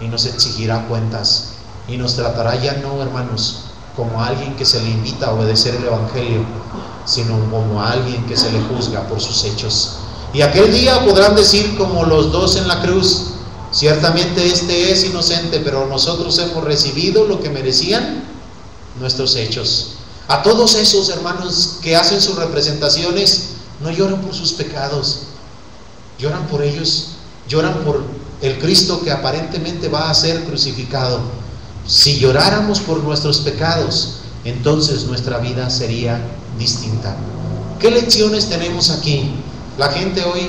y nos exigirá cuentas y nos tratará ya no, hermanos, como a alguien que se le invita a obedecer el Evangelio, sino como a alguien que se le juzga por sus hechos. Y aquel día podrán decir como los dos en la cruz, ciertamente este es inocente, pero nosotros hemos recibido lo que merecían nuestros hechos. A todos esos hermanos que hacen sus representaciones, no lloran por sus pecados, lloran por ellos, lloran por el Cristo que aparentemente va a ser crucificado. Si lloráramos por nuestros pecados, entonces nuestra vida sería distinta. ¿Qué lecciones tenemos aquí? La gente hoy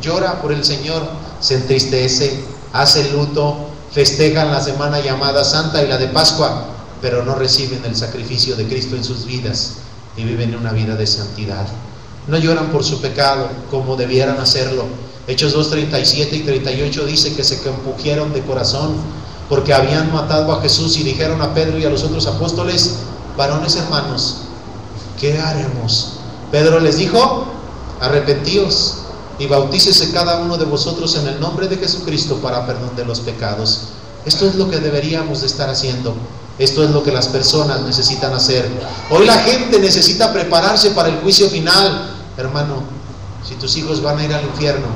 llora por el Señor, se entristece, hace luto, festejan la semana llamada Santa y la de Pascua, pero no reciben el sacrificio de Cristo en sus vidas y viven una vida de santidad. No lloran por su pecado como debieran hacerlo. Hechos 2:37 y 38 dice que se compungieron de corazón porque habían matado a Jesús y dijeron a Pedro y a los otros apóstoles: varones hermanos, ¿qué haremos? Pedro les dijo: arrepentíos y bautícese cada uno de vosotros en el nombre de Jesucristo para perdón de los pecados. Esto es lo que deberíamos de estar haciendo. Esto es lo que las personas necesitan hacer. Hoy la gente necesita prepararse para el juicio final. Hermano, si tus hijos van a ir al infierno,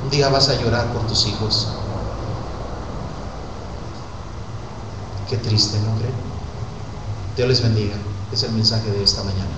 un día vas a llorar por tus hijos. Qué triste, ¿no creen? Dios les bendiga. Es el mensaje de esta mañana.